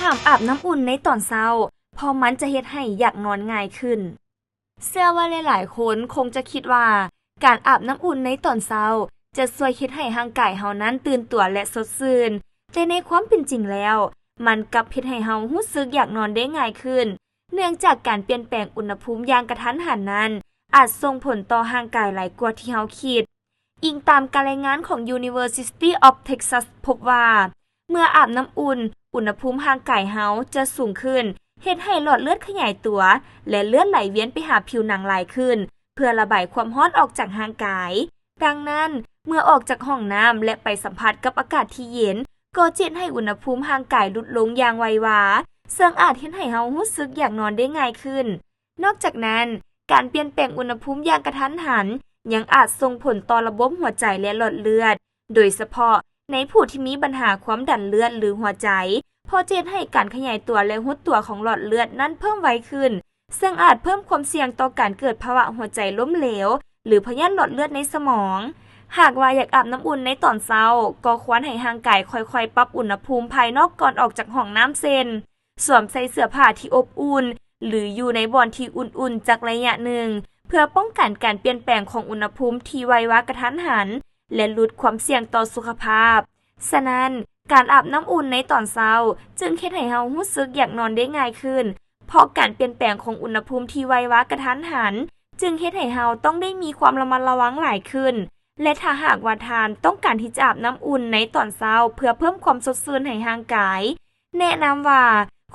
ห้ามอาบน้ำอุ่นในตอนเช้าเพราะมันจะเฮ็ดให้อยากนอนง่ายขึ้นเชื่อว่าหลายๆคนคงจะคิดว่าการอาบน้ำอุ่นในตอนเช้าจะช่วยเฮ็ดให้ร่างกายเฮานั้นตื่นตัวและสดชื่นแต่ในความเป็นจริงแล้วมันกลับเฮ็ดให้เฮารู้สึกอยากนอนได้ง่ายขึ้นเนื่องจากการเปลี่ยนแปลงอุณหภูมิอย่างกระทันหันนั้นอาจส่งผลต่อร่างกายหลายกว่าที่เฮาคิดอิงตามการรายงานของ University of Texas พบว่าเมื่ออาบน้ำอุ่นอุณหภูมิร่างกายเฮาจะสูงขึ้นเฮ็ดให้หลอดเลือดขยายตัวและเลือดไหลเวียนไปหาผิวหนังหลายขึ้นเพื่อระบายความร้อนออกจากร่างกายดังนั้นเมื่อออกจากห้องน้ำและไปสัมผัสกับอากาศที่เย็นก็จะเฮ็ดให้อุณหภูมิร่างกายลดลงอย่างไวหวาซึ่งอาจเฮ็ดให้เฮารู้สึกอยากนอนได้ง่ายขึ้นนอกจากนั้นการเปลี่ยนแปลงอุณหภูมิอย่างกระทันหันยังอาจส่งผลต่อระบบหัวใจและหลอดเลือดโดยเฉพาะในผู้ที่มีปัญหาความดันเลือดหรือหัวใจเพราะจะเฮ็ดให้การขยายตัวและหดตัวของหลอดเลือดนั้นเพิ่มไวขึ้นซึ่งอาจเพิ่มความเสี่ยงต่อการเกิดภาวะหัวใจล้มเหลวหรือพยาธิหลอดเลือดในสมองหากว่าอยากอาบน้ำอุ่นในตอนเช้าก็ควรให้ร่างกายค่อยๆปรับอุณหภูมิภายนอกก่อนออกจากห้องน้ำเช่นสวมใส่เสื้อผ้าที่อบอุ่นหรืออยู่ในบ่อนที่อุ่นๆจากระยะหนึ่งเพื่อป้องกันการเปลี่ยนแปลงของอุณหภูมิที่ไววากระทันหันและลดความเสี่ยงต่อสุขภาพฉะนั้นการอาบน้ำอุ่นในตอนเช้าจึงเฮ็ดให้เฮารู้สึกอยากนอนได้ง่ายขึ้นเพราะการเปลี่ยนแปลงของอุณหภูมิที่ไววากระทันหันจึงเฮ็ดให้เฮาต้องได้มีความระมัดระวังหลายขึ้นและถ้าหากว่าทานต้องการที่จะอาบน้ำอุ่นในตอนเช้าเพื่อเพิ่มความสดชื่นให้ร่างกายแนะนำว่า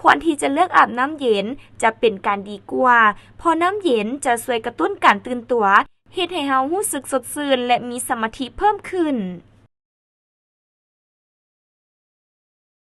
ควรที่จะเลือกอาบน้ำเย็นจะเป็นการดีกว่าเพราะน้ำเย็นจะช่วยกระตุ้นการตื่นตัวเฮ็ดให้เฮารู้สึกสดชื่นและมีสมาธิเพิ่มขึ้น